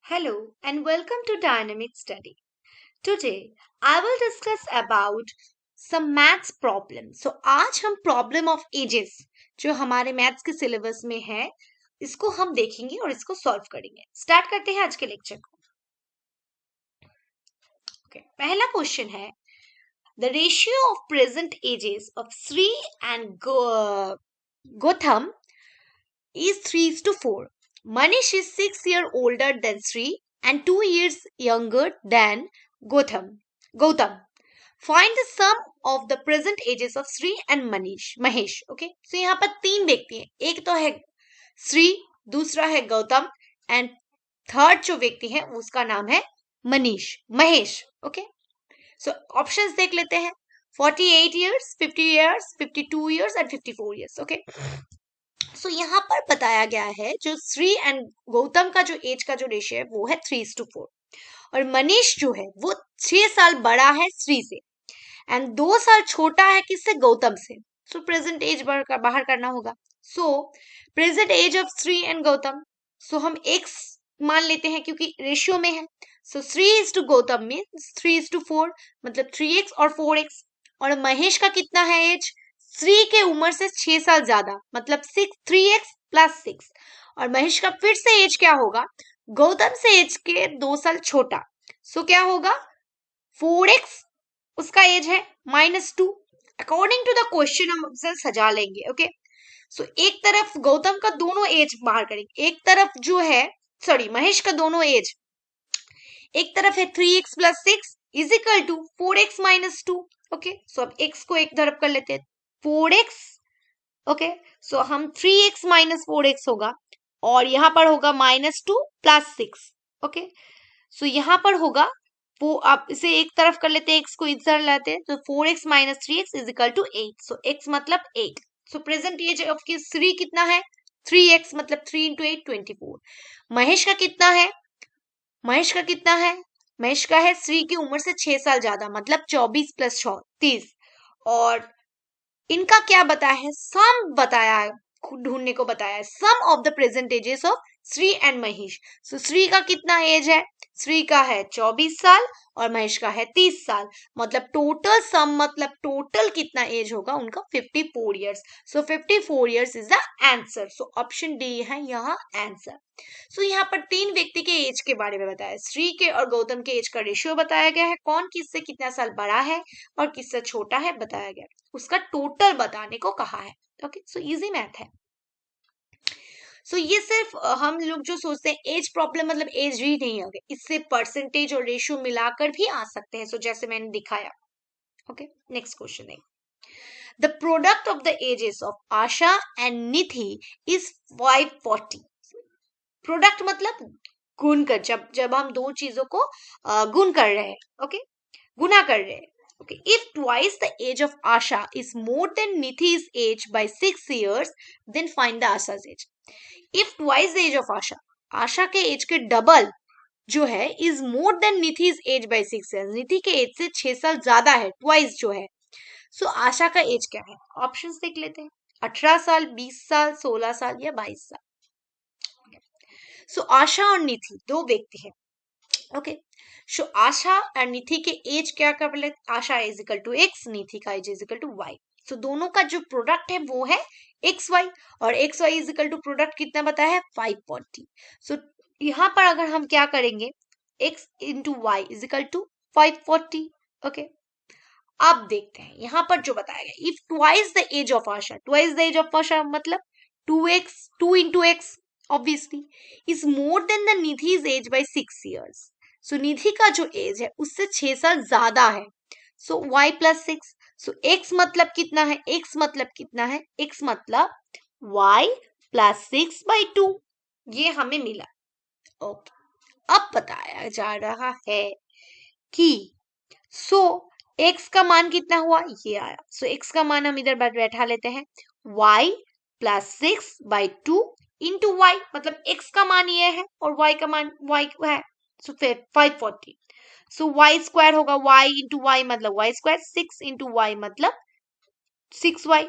Hello and welcome to Dynamic Study. Today I will discuss about some maths problem. So आज हम problem of ages जो हमारे maths के syllabus में है इसको हम देखेंगे और इसको solve करेंगे. Start करते हैं आज के lecture को. Okay. पहला question है the ratio of present ages of Sri and Gautam is 3:4. Manish is 6 years older than Sri and 2 years younger than Gautam. Find the sum of the present ages of Sri and Mahesh. Okay, so यहाँ पर तीन व्यक्ति हैं. एक तो है श्री, दूसरा है गौतम एंड थर्ड जो व्यक्ति है उसका नाम है महेश. ओके, सो ऑप्शंस देख लेते हैं. 48 years, 50 years, 52 years and 54 years. Okay, so यहाँ पर बताया गया है जो श्री एंड गौतम का जो एज का जो रेशियो है वो है 3:4 और मनीष जो है वो 6 साल बड़ा है श्री से एंड 2 साल छोटा है किससे, गौतम से. सो प्रेजेंट एज बाहर करना होगा. So present age of Shri and Gautam, so हम x मान लेते हैं क्योंकि रेशियो में है. सो 3:गौतम मीन्स 3:4 मतलब 3x और 4x. और महेश का कितना है एज, श्री के उम्र से 6 साल ज्यादा मतलब 3x + 6 और महेश का फिर से एज क्या होगा, गौतम से एज के 2 साल छोटा. सो क्या होगा, 4x उसका एज है -2. अकॉर्डिंग टू द क्वेश्चन हम सजा लेंगे. ओके, सो एक तरफ गौतम का दोनों एज बाहर करेंगे, एक तरफ जो है महेश का दोनों एज, एक तरफ है 3x + 6 = 4x - 2. ओके, सो अब x को एक तरफ कर लेते हैं 4x. ओके, सो हम 3x - 4x होगा और यहाँ पर होगा -2 + 6. ओके, सो यहाँ पर होगा वो, आप इसे एक तरफ कर लेते हैं, x को इधर लाते हैं तो 4x - 3x = 8. सो x मतलब 8. सो प्रेजेंट एज ऑफ की श्री कितना है, 3x मतलब 3 × 8 24. महेश का कितना है, महेश का है श्री की उम्र से 6 साल ज्यादा मतलब 24 + 6 30. और इनका क्या बताया है, सम बताया है, ढूंढने को बताया है, sum of the present ages of Shri and Mahesh. So Shri का कितना एज है, श्री का है 24 साल और महेश का है 30 साल मतलब टोटल सम मतलब टोटल कितना एज होगा उनका 54 years. So 54 years is the answer. So option D है यहाँ आंसर. सो यहाँ पर तीन व्यक्ति के एज के बारे में बताया, श्री के और गौतम के एज का रेशियो बताया गया है, कौन किससे कितना साल बड़ा है और किससे छोटा है बताया गया, उसका टोटल बताने को कहा है. ओके, सो इजी मैथ है. सो ये सिर्फ हम लोग जो सोचते हैं एज प्रॉब्लम मतलब एज ही नहीं होगा, इससे परसेंटेज और रेशियो मिलाकर भी आ सकते हैं. सो जैसे मैंने दिखाया. Okay, next question is the product of the ages of Asha and Nidhi is 540. Product मतलब गुण कर, जब हम दो चीजों को गुण कर रहे हैं. ओके, गुना कर रहे हैं. Okay, if twice the age of Asha is more than Nithi's age by 6 years, then find the Asha's age. If twice the age of Asha के एज के डबल जो है is more than Nithi's age by 6 years, निधि के as से 6 साल ज्यादा है, twice जो है. सो आशा का एज क्या है, ऑप्शंस देख लेते हैं. 18 साल, 20 साल, 16 साल या 22 साल. सो आशा और निधि दो व्यक्ति हैं. ओके, सो आशा और निधि के एज क्या कर ले, Asha is equal to x, Nidhi का age is equal to y. So दोनों का जो प्रोडक्ट है वो है xy और xy is equal to product कितना बताया है 540. सो यहाँ पर अगर हम क्या करेंगे, x × y is equal to 540. Okay, अब देखते हैं यहाँ पर जो बताया गया, if twice the age of Asha, twice the age of Asha मतलब 2x 2 × x obviously is more than the Nidhi's age by 6 years. सो निधि का जो एज है उससे 6 साल ज्यादा है. सो y + 6. सो x मतलब कितना है, x मतलब कितना है, x मतलब y + 6/2. ये हमें मिला. ओके, अब बताया जा रहा है कि सो x का मान कितना हुआ, ये आया. सो x का मान हम इधर बैठा लेते हैं, y + 6/2 × y मतलब x का मान ये है और y का मान y है. सो फिर 540. सो y स्क्वायर होगा, y × y मतलब y स्क्वायर, 6 × y मतलब 6y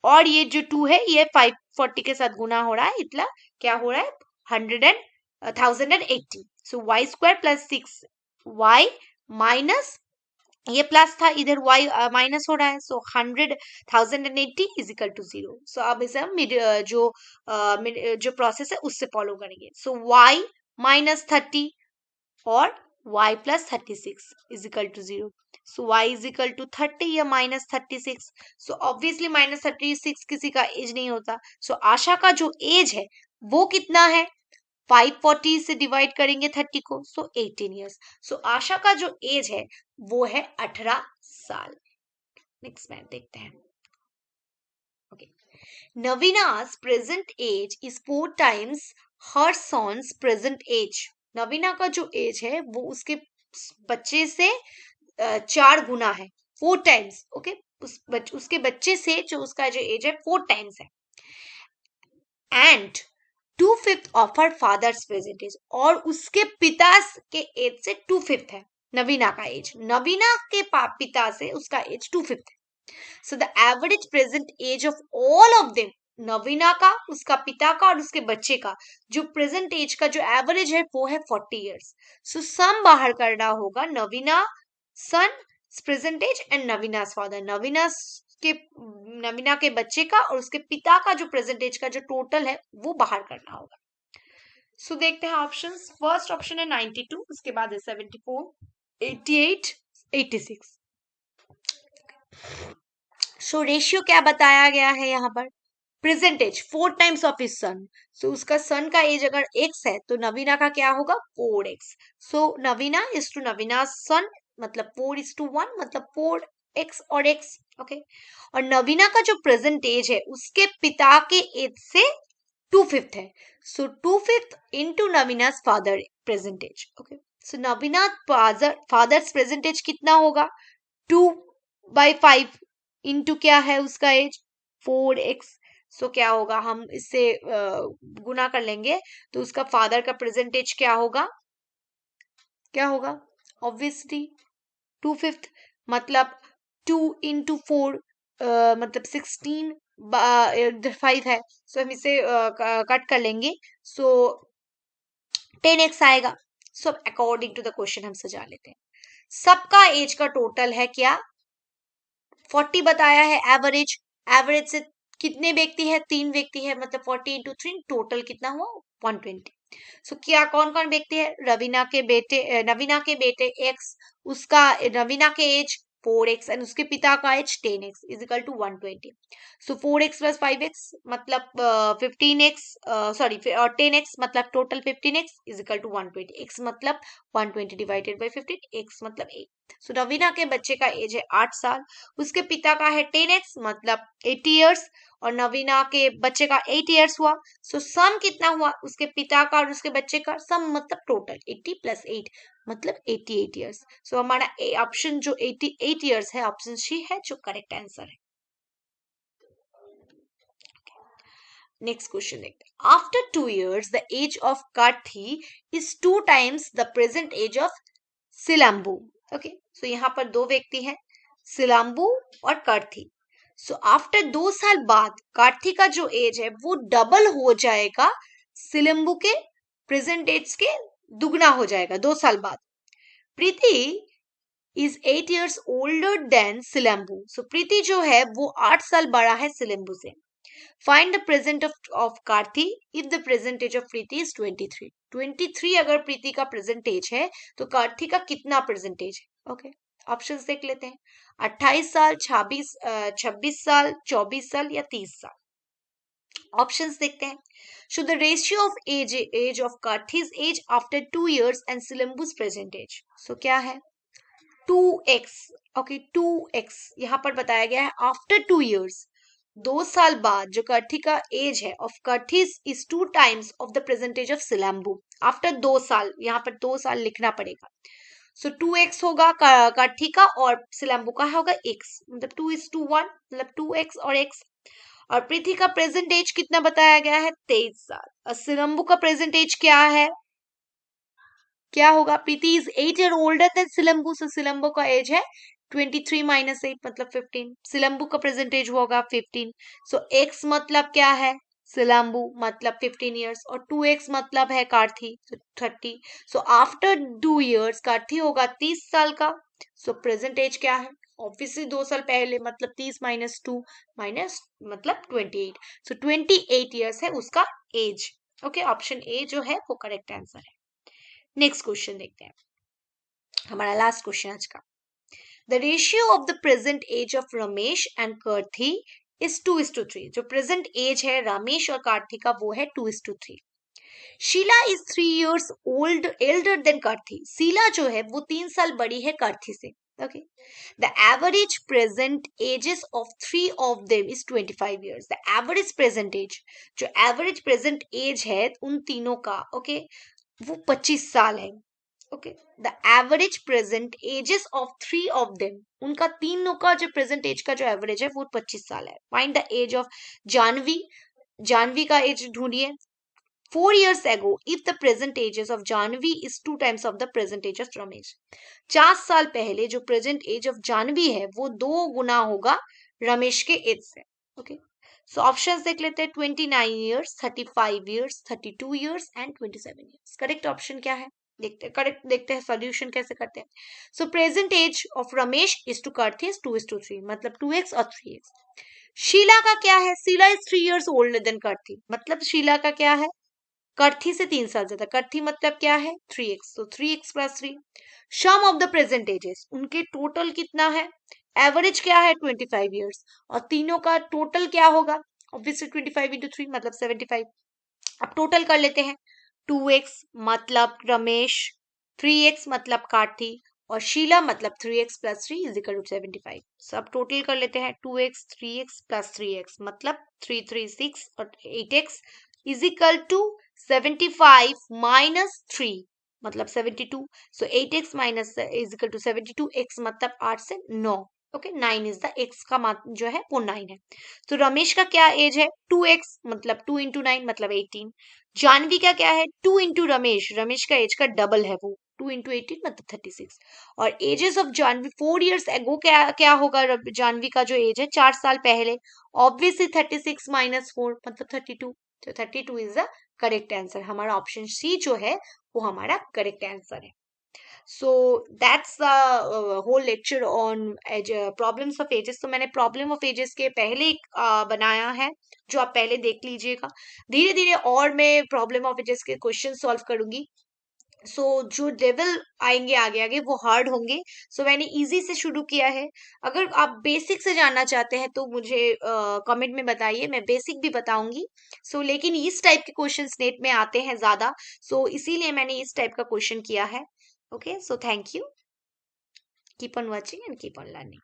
और ये जो 2 है ये 540 के साथ गुना हो रहा है, इतना क्या हो रहा है 100 1080. So y square plus 6y minus, ये प्लस था इधर y माइनस हो रहा है, सो 100,080 इज इक्वल टू 0. सो अब इसे हम जो प्रोसेस है उससे फॉलो करेंगे. सो y माइनस 30 और y plus 36 is equal to 0. So y is equal to 30 या माइनस 36. सो ऑब्वियसली माइनस 36 किसी का एज नहीं होता. सो आशा का जो एज है वो कितना है, 540 से डिवाइड करेंगे 30 को, सो 18 ईयर्स. सो आशा का जो एज है वो है 18 साल. नेक्स्ट मैथ देखते हैं. Okay, Naveena's present age is 4 times her son's present age. Naveena का जो एज है वो उसके बच्चे से 4 गुना है, 4 टाइम्स. ओके, उसके बच्चे से जो उसका जो एज है 4 टाइम्स है. And 2/5 of her father's present age, और उसके पिता के एज से 2/5 है नवीना का एज. नवीना के पिता से उसका एज 2/5 है. So the average present age of all of them, Naveena का, उसका पिता का और उसके बच्चे का जो प्रेजेंट एज का जो एवरेज है वो है 40 इयर्स. सो सम बाहर करना होगा नवीना सन प्रेजेंट एज एंड नवीना's फादर, नवीना के बच्चे का और उसके पिता का जो प्रेजेंट एज का जो टोटल है वो बाहर करना होगा. सो देखते हैं ऑप्शंस. फर्स्ट ऑप्शन है 92, उसके बाद है 74, 88, 86. सो रेशियो क्या बताया गया है यहाँ पर, present age 4 times of his son. So उसका सन का एज अगर x है तो नवीना का क्या होगा 4x. So Navina is to नवीना सन मतलब 4:1 मतलब 4x और x. ओके, और नवीना का जो प्रेजेंट एज है उसके पिता के एज से 2/5 है. So 2/5 into Naveena's father present age. Okay, so Naveena father's present age कितना होगा, 2/5 इंटू क्या है उसका एज 4x. सो क्या होगा, हम इससे गुना कर लेंगे तो उसका फादर का प्रेजेंट एज क्या होगा, ऑब्वियसली 2/5 मतलब 2 इंटू 4 मतलब 16, 5 है. सो हम इसे कट कर लेंगे, सो 10x आएगा. So according to the question हम सजा लेते हैं. सबका एज का टोटल है क्या, 40 बताया है एवरेज. एवरेज से कितने व्यक्ति है, 3 व्यक्ति है, मतलब 40 इंटू 3 टोटल कितना हुआ 120. सो क्या कौन कौन व्यक्ति है, नवीना के बेटे x, उसका नवीना के एज 4x एंड उसके पिता का age 10x is equal to 120. So 4x plus 5x मतलब 15x, सॉरी 10x मतलब total 15x is equal to 120. x मतलब 120 डिवाइडेड बाई 15, x मतलब 8. सो नवीना के बच्चे का एज है 8 साल, उसके पिता का है 10x मतलब 80 इयर्स और नवीना के बच्चे का 8 इयर्स हुआ. सो सम कितना हुआ, उसके पिता का और उसके बच्चे का सम मतलब टोटल 80 प्लस 8 मतलब 88 इयर्स. सो हमारा ऑप्शन जो 88 इयर्स है ऑप्शन सी है जो करेक्ट आंसर है. नेक्स्ट क्वेश्चन देखते हैं. After 2 years the age of Karthi is 2 times the present age of Silambu. Okay, so यहाँ पर 2 व्यक्ति हैं, सिलंबू और कार्थी. सो आफ्टर 2 साल बाद कार्थी का जो एज है वो डबल हो जाएगा, सिलंबू के प्रेजेंट एज के दुगना हो जाएगा 2 साल बाद. Preeti is 8 years older than Silambu. So Preeti जो है वो 8 साल बड़ा है सिलंबू से. Find the present of Karthi if the present age of Preeti is 23. 23 अगर प्रीति का प्रेजेंट एज है तो कार्थी का कितना प्रेजेंट एज है. ओके, ऑप्शंस देख लेते हैं. 28 साल, 26 साल, 24 साल या 30 साल. ऑप्शंस देखते हैं. Show the ratio of age of Karthi's age after 2 years and Silambu's present age. So क्या है 2x. ओके, 2x यहाँ पर बताया गया है आफ्टर 2 years, 2 साल बाद जो कार्थी का एज है of Karthi's is 2 times of the present age of Silambu. After 2 साल, यहाँ पर 2 साल लिखना पड़ेगा. सो 2x होगा कार्थी का और सिलंबू का होगा x, मतलब 2:1 मतलब 2x और x. और प्रीति का प्रेजेंट एज कितना बताया गया है 23 साल. और सिलंबू का प्रेजेंट एज क्या है, क्या होगा, Preeti is 8 year older than Silambu. So Silambu का एज है 23 माइनस 8 मतलब 15. सिलंबू का प्रेजेंट एज होगा 15. सो x मतलब क्या है सिलाम्बू मतलब 15 years और 2x मतलब है कार्थी, तो 30. सो आफ्टर 2 years कार्थी होगा 30 साल का. सो प्रेजेंट एज क्या है? ऑब्वियसली 2 साल पहले मतलब 30 माइनस 2 माइनस मतलब 28. सो 28 years है उसका एज. ओके, ऑप्शन ए जो है वो करेक्ट आंसर है. नेक्स्ट क्वेश्चन देखते हैं, हमारा लास्ट क्वेश्चन आज का. The ratio of the present age of Ramesh and Karthi is 2:3. जो present age है रमेश और कार्थी का वो है 2:3. Sheila is 3 years old elder than Karthi. Sheila जो है वो 3 साल बड़ी है कार्थी से. Okay. The average present ages of 3 of them is 25 years. The average present age, जो average present age है उन तीनों का, okay, वो 25 साल है. Okay, the average present ages of 3 of them, उनका तीनों का जो प्रेजेंट एज का जो एवरेज है वो 25 साल है. Find the age of Janvi. Janvi का एज ढूंढिए. 4 years ago, if the present ages of Janvi is 2 times of the present age of Ramesh. 4 साल पहले जो प्रेजेंट एज ऑफ जानवी है वो 2 गुना होगा रमेश के एज से. ओके, सो ऑप्शंस देख लेते हैं. 29 years, 35 years, 32 years and 27 years. Correct option क्या है देखते हैं. करेक्ट देखते हैं सॉल्यूशन कैसे करते हैं. So present age of Ramesh is to Karthi is 2:3 मतलब 2x और 3x. शीला का क्या है? Sheela is 3 years older than Karthi मतलब शीला का क्या है? कार्थी से 3 साल ज्यादा. कार्थी मतलब क्या है? 3x, तो 3x plus 3. Sum of the present ages, उनके टोटल कितना है? एवरेज क्या है? 25 years और तीनों का टोटल क्या होगा? ऑब्वियसली 25 into 3 मतलब 75. अब टोटल कर लेते हैं. 2x मतलब रमेश, 3x मतलब कार्थी और शीला मतलब 3x plus 3 is equal to 75. सब टोटल कर लेते हैं. 2x 3x प्लस 3x मतलब 336 और 8x is equal to 75 minus 3 मतलब 72. So 8x minus is equal to 72. x मतलब 8 से 9. ओके, 9 इज द x का मान जो है वो 9 है. तो रमेश का क्या एज है? 2x मतलब 2 into 9 मतलब 18. जानवी का क्या है? 2 into रमेश, रमेश का एज का डबल है वो 2 into 18 मतलब 36. और ages of Janvi 4 years ago क्या क्या होगा? जानवी का जो एज है 4 साल पहले, ऑब्वियसली 36 माइनस 4 मतलब 32. तो 32 इज द करेक्ट आंसर. हमारा ऑप्शन सी जो है वो हमारा करेक्ट आंसर है. So that's the whole lecture on problems of ages. तो मैंने प्रॉब्लम ऑफ एजेस के पहले बनाया है जो आप पहले देख लीजिएगा. धीरे धीरे और मैं प्रॉब्लम ऑफ एजेस के क्वेश्चन सॉल्व करूंगी. सो जो लेवल आएंगे आगे आगे वो हार्ड होंगे. सो मैंने इजी से शुरू किया है. अगर आप बेसिक से जानना चाहते हैं तो मुझे कमेंट में बताइए, मैं बेसिक भी बताऊंगी. सो लेकिन इस टाइप के क्वेश्चंस नेट में आते हैं ज्यादा, सो इसीलिए मैंने इस टाइप का क्वेश्चन किया है. Okay, so thank you. Keep on watching and keep on learning.